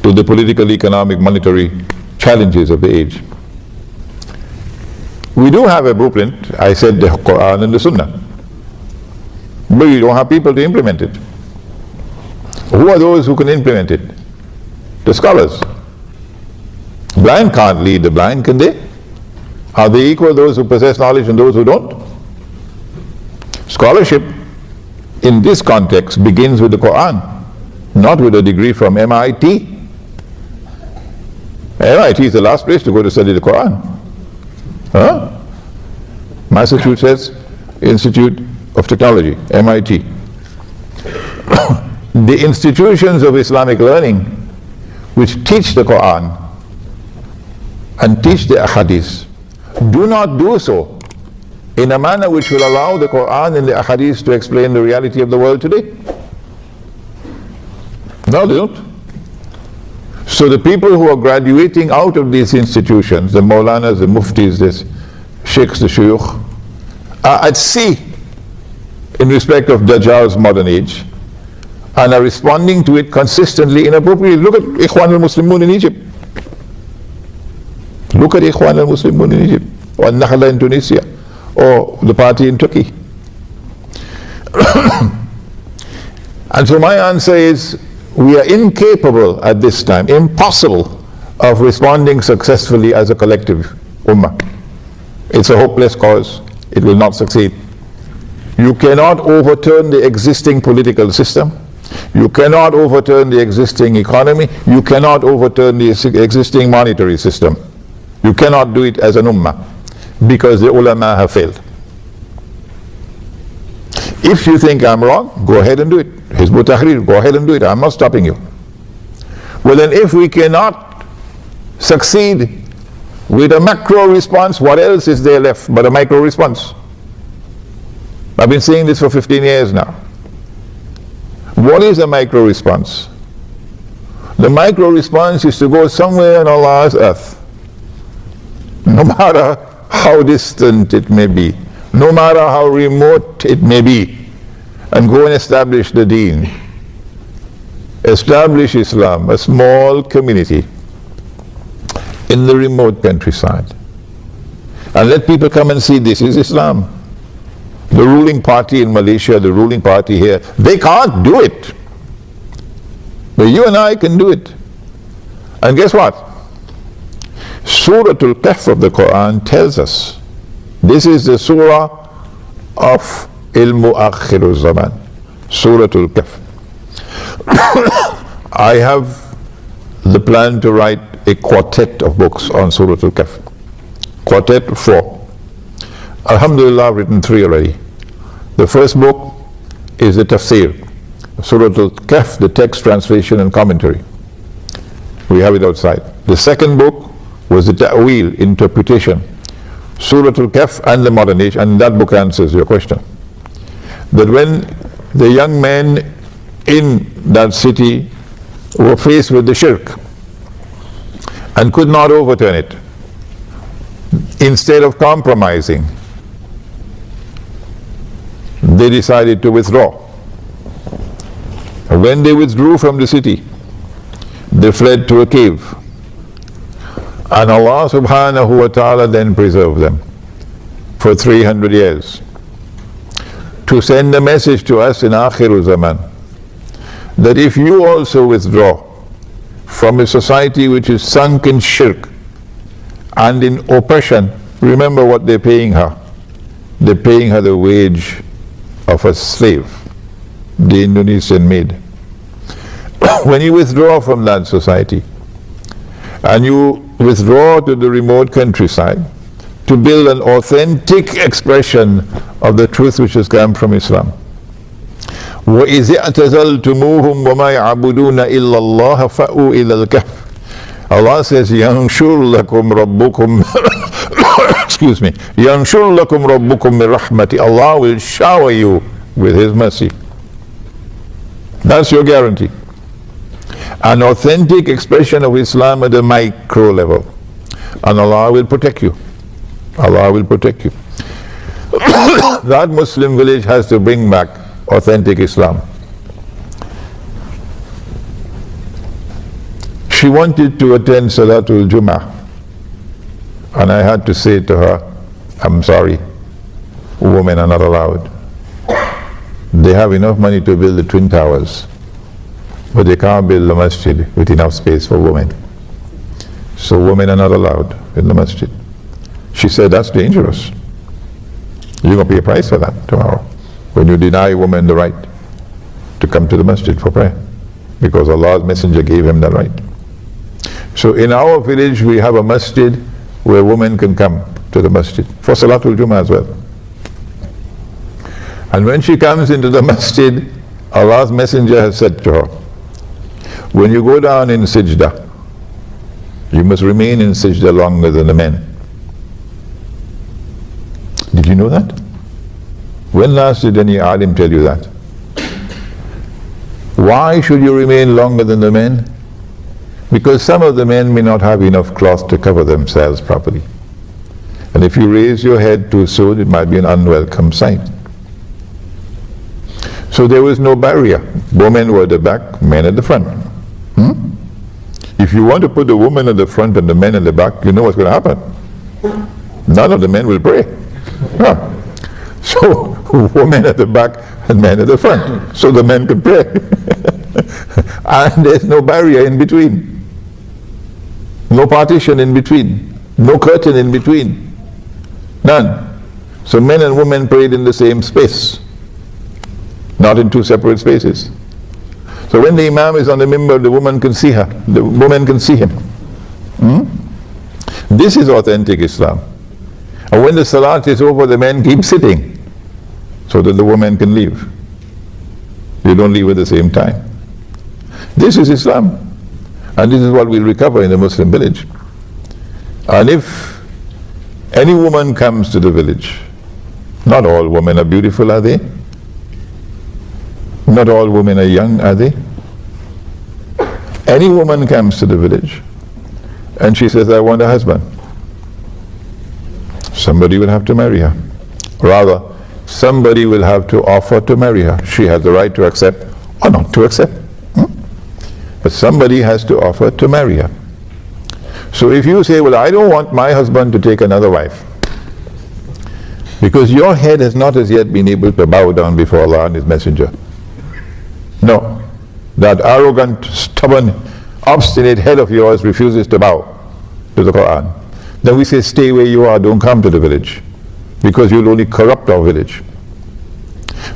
Speaker 2: to the political, economic, monetary challenges of the age? We do have a blueprint. I said the Quran and the Sunnah, but we don't have people to implement it. Who are those who can implement it? The scholars. Blind can't lead the blind, can they? Are they equal, those who possess knowledge and those who don't? Scholarship in this context begins with the Quran, not with a degree from MIT. MIT is the last place to go to study the Quran. Huh? Massachusetts Institute of Technology, MIT. The institutions of Islamic learning which teach the Quran and teach the Ahadith do not do so in a manner which will allow the Quran and the Ahadith to explain the reality of the world today. No, they don't. So the people who are graduating out of these institutions, the Maulanas, the Muftis, the Sheikhs, the Shuyukh, are at sea in respect of Dajjal's modern age and are responding to it consistently, inappropriately. Look at Ikhwan al-Muslimun in Egypt. Look at Ikhwan al-Muslimun in Egypt, or Nakhla in Tunisia, or the party in Turkey. And so my answer is, we are incapable at this time, impossible, of responding successfully as a collective ummah. It's a hopeless cause. It will not succeed. You cannot overturn the existing political system. You cannot overturn the existing economy. You cannot overturn the existing monetary system. You cannot do it as an ummah because the ulama have failed. If you think I'm wrong, go ahead and do it. Hizb ut-Tahrir, go ahead and do it. I'm not stopping you. Well, then if we cannot succeed with a macro response, what else is there left but a micro response? I've been saying this for 15 years now. What is a micro response? The micro response is to go somewhere on Allah's earth, no matter how distant it may be, no matter how remote it may be, and go and establish the deen. Establish Islam, a small community in the remote countryside. And let people come and see this is Islam. The ruling party in Malaysia, the ruling party here, they can't do it. But you and I can do it. And guess what? Surah Al-Kahf of the Quran tells us, this is the surah of ilmu akhiru Zaman. Surah Al-Kahf. I have the plan to write a quartet of books on Surah Al-Kahf. Quartet 4. Alhamdulillah, I've written 3 already. The first book is the tafsir, Surah Al-Kahf, the text, translation and commentary. We have it outside. The second book was the ta'wil, interpretation, Surah Al-Kahf and the modern age, and that book answers your question. That when the young men in that city were faced with the shirk and could not overturn it, instead of compromising, they decided to withdraw. When they withdrew from the city, they fled to a cave. And Allah subhanahu wa ta'ala then preserved them for 300 years to send a message to us in akhiru Zaman that if you also withdraw from a society which is sunk in shirk and in oppression, remember what they're paying her. They're paying her the wage of a slave, the Indonesian maid. When you withdraw from that society and you withdraw to the remote countryside to build an authentic expression of the truth which has come from Islam. وَإِذِ اعْتَزَلْتُمُوهُمْ وَمَا يَعْبُدُونَ إِلَّا اللَّهَ فَأْوُوا إِلَى الْكَهْفِ. Allah says, يَنْشُرْ لَكُمْ رَبُّكُمْ excuse me, يَنْشُرْ لَكُمْ رَبُّكُمْ مِنْ رَحْمَتِ. Allah will shower you with His mercy. That's your guarantee. An authentic expression of Islam at the micro level. And Allah will protect you. Allah will protect you. That Muslim village has to bring back authentic Islam. She wanted to attend Salatul Jummah, and I had to say to her, I'm sorry, women are not allowed. They have enough money to build the Twin Towers, but they can't build a masjid with enough space for women. So women are not allowed in the masjid. She said, that's dangerous. You're going to pay a price for that tomorrow, when you deny women the right to come to the masjid for prayer, because Allah's Messenger gave him that right. So in our village we have a masjid where women can come to the masjid for Salatul Jummah as well. And when she comes into the masjid, Allah's Messenger has said to her, when you go down in sajda, you must remain in sajda longer than the men. Did you know that? When last did any alim tell you that? Why should you remain longer than the men? Because some of the men may not have enough cloth to cover themselves properly. And if you raise your head too soon, it might be an unwelcome sight. So there was no barrier. Women were at the back, men at the front. If you want to put the woman at the front and the men at the back, you know what's going to happen. None of the men will pray. So women at the back and men at the front, so the men can pray. And there's no barrier in between. No partition in between, no curtain in between, none. So men and women prayed in the same space, not in two separate spaces. So when the Imam is on the minbar, the woman can see her, the woman can see him. This is authentic Islam. And when the salat is over, the men keep sitting so that the woman can leave. You don't leave at the same time. This is Islam. And this is what we'll recover in the Muslim village. And if any woman comes to the village, not all women are beautiful, are they? Not all women are young, are they? Any woman comes to the village and she says, I want a husband. Somebody will have to marry her. Rather, somebody will have to offer to marry her. She has the right to accept or not to accept. But somebody has to offer to marry her. So if you say, well, I don't want my husband to take another wife, because your head has not as yet been able to bow down before Allah and His Messenger. No, that arrogant, stubborn, obstinate head of yours refuses to bow to the Quran. Then we say, stay where you are, don't come to the village, because you'll only corrupt our village.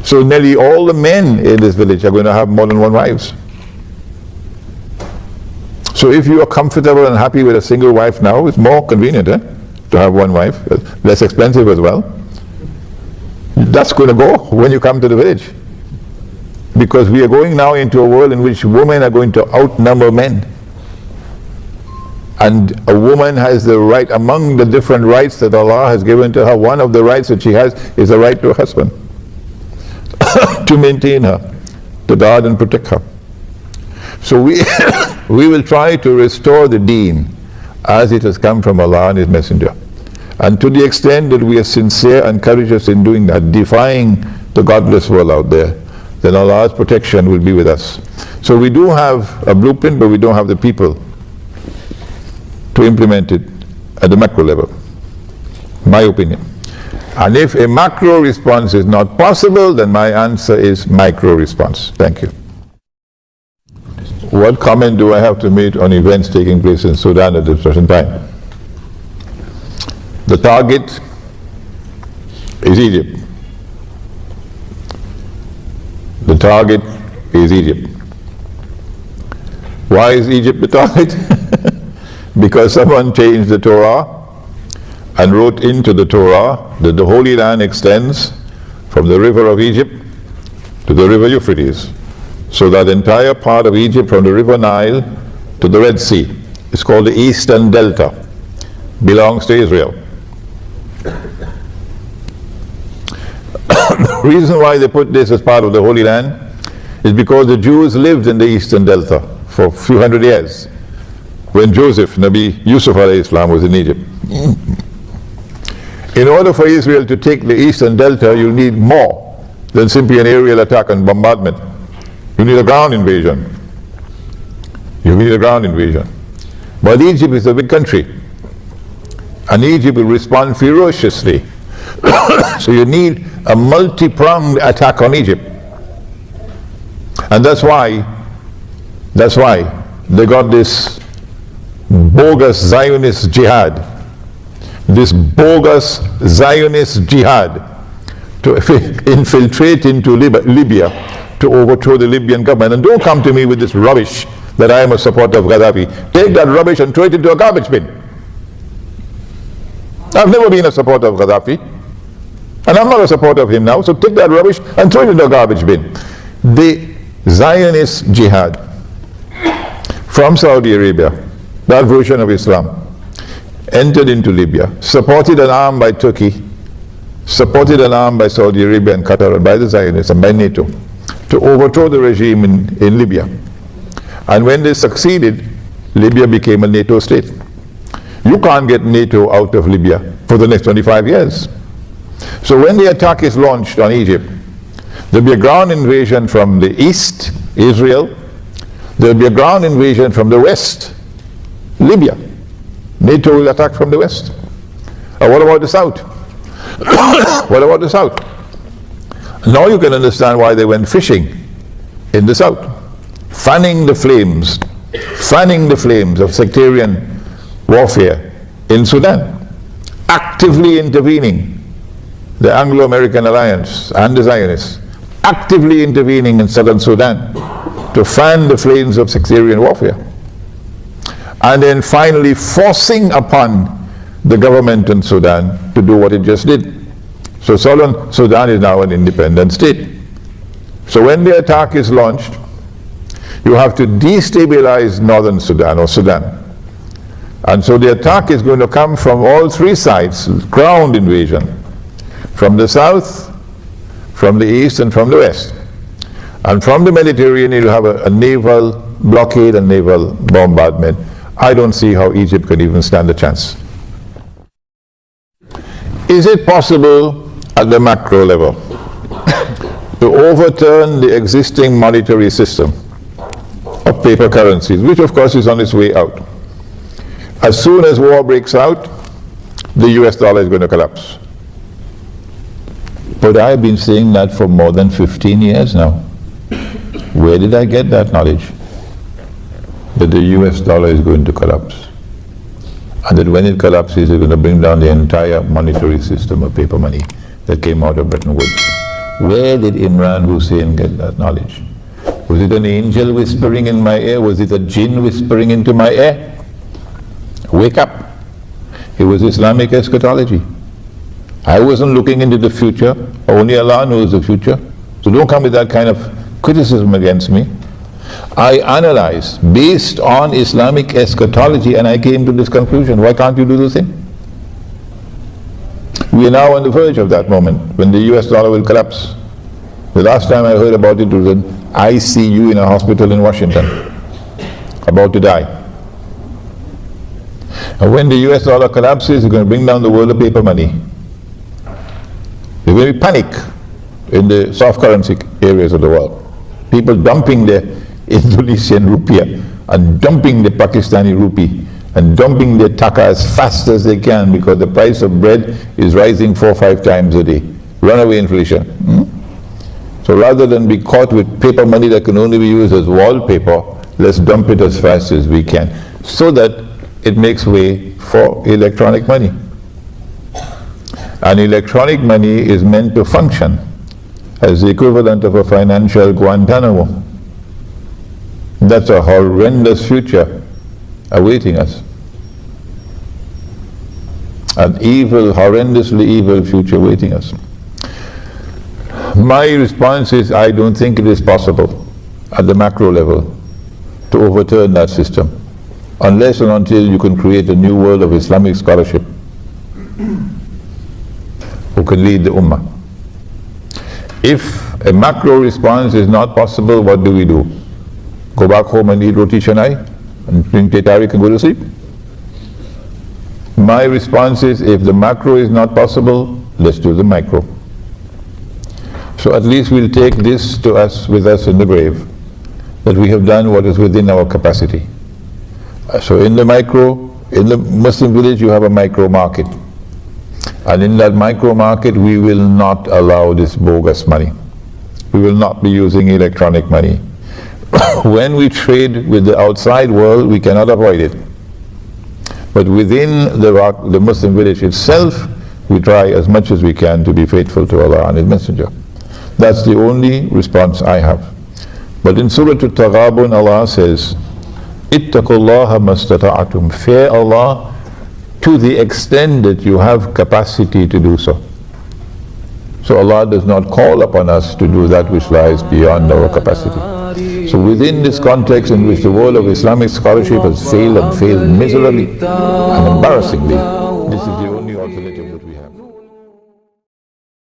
Speaker 2: So nearly all the men in this village are going to have more than one wives. So if you are comfortable and happy with a single wife now, it's more convenient to have one wife, less expensive as well. That's going to go when you come to the village. Because we are going now into a world in which women are going to outnumber men. And a woman has the right, among the different rights that Allah has given to her, one of the rights that she has is the right to a husband. To maintain her, to guard and protect her. So we will try to restore the deen as it has come from Allah and His Messenger. And to the extent that we are sincere and courageous in doing that, defying the godless world out there, then Allah's protection will be with us. So we do have a blueprint, but we don't have the people to implement it at the macro level, my opinion. And if a macro response is not possible, then my answer is micro response. Thank you. What comment do I have to make on events taking place in Sudan at this present time? The target is Egypt. The target is Egypt. Why is Egypt the target? Because someone changed the Torah and wrote into the Torah that the Holy Land extends from the river of Egypt to the river Euphrates. So that entire part of Egypt from the river Nile to the Red Sea, it's called the Eastern Delta, belongs to Israel. The reason why they put this as part of the Holy Land is because the Jews lived in the Eastern Delta for a few hundred years when Joseph, Nabi Yusuf alayhi salam, was in Egypt. In order for Israel to take the Eastern Delta, you need more than simply an aerial attack and bombardment. You need a ground invasion. You need a ground invasion. But Egypt is a big country, and Egypt will respond ferociously. So you need a multi-pronged attack on Egypt. And that's why they got this bogus Zionist jihad. This bogus Zionist jihad to infiltrate into Libya to overthrow the Libyan government. And don't come to me with this rubbish that I am a supporter of Gaddafi. Take that rubbish and throw it into a garbage bin. I've never been a supporter of Gaddafi, and I'm not a supporter of him now, so take that rubbish and throw it into a garbage bin. The Zionist jihad from Saudi Arabia, that version of Islam, entered into Libya, supported and armed by Turkey, supported and armed by Saudi Arabia and Qatar, and by the Zionists and by NATO, to overthrow the regime in Libya. And when they succeeded, Libya became a NATO state. You can't get NATO out of Libya for the next 25 years. So when the attack is launched on Egypt, there'll be a ground invasion from the east, Israel. There'll be a ground invasion from the west, Libya. NATO will attack from the west. What about the south? What about the south? Now you can understand why they went fishing in the south, fanning the flames of sectarian warfare in Sudan, actively intervening, the Anglo-American alliance and the Zionists, actively intervening in southern Sudan to fan the flames of sectarian warfare. And then finally forcing upon the government in Sudan to do what it just did. So Southern Sudan is now an independent state. So when the attack is launched, you have to destabilize northern Sudan or Sudan. And so the attack is going to come from all three sides, ground invasion, from the south, from the east, and from the west. And from the Mediterranean, you'll have a naval blockade and naval bombardment. I don't see how Egypt can even stand a chance. Is it possible at the macro level to overturn the existing monetary system of paper currencies, which of course is on its way out? As soon as war breaks out, the US dollar is going to collapse. But I've been saying that for more than 15 years now. Where did I get that knowledge? That the US dollar is going to collapse. And that when it collapses, it's going to bring down the entire monetary system of paper money that came out of Bretton Woods. Where did Imran Hosein get that knowledge? Was it an angel whispering in my ear? Was it a jinn whispering into my ear? Wake up. It was Islamic eschatology. I wasn't looking into the future. Only Allah knows the future. So don't come with that kind of criticism against me. I analyzed based on Islamic eschatology and I came to this conclusion. Why can't you do the same? We are now on the verge of that moment when the US dollar will collapse. The last time I heard about it was an ICU in a hospital in Washington, about to die. And when the US dollar collapses, it's going to bring down the world of paper money. There will be panic in the soft currency areas of the world. People dumping their Indonesian rupiah and dumping the Pakistani rupee and dumping their taka as fast as they can because the price of bread is rising 4 or 5 times a day. Runaway inflation. So rather than be caught with paper money that can only be used as wallpaper, let's dump it as fast as we can so that it makes way for electronic money. And electronic money is meant to function as the equivalent of a financial Guantanamo. That's a horrendous future awaiting us. An evil, horrendously evil future awaiting us. My response is, I don't think it is possible at the macro level to overturn that system, unless and until you can create a new world of Islamic scholarship who can lead the Ummah. If a macro response is not possible, what do we do? Go back home and eat roti canai and drink teh tarik and go to sleep? My response is, if the macro is not possible, let's do the micro. So at least we'll take this to us, with us in the grave, that we have done what is within our capacity. So in the micro, in the Muslim village, you have a micro market. And in that micro market, we will not allow this bogus money. We will not be using electronic money. When we trade with the outside world, we cannot avoid it. But within the Muslim village itself, we try as much as we can to be faithful to Allah and His Messenger. That's the only response I have. But in Surah Al-Taghabun, Allah says, Ittaqullaha mastata'atum. Fear Allah to the extent that you have capacity to do so. So Allah does not call upon us to do that which lies beyond our capacity. So within this context in which the world of Islamic scholarship has failed and failed miserably and embarrassingly, this is the only alternative that we have.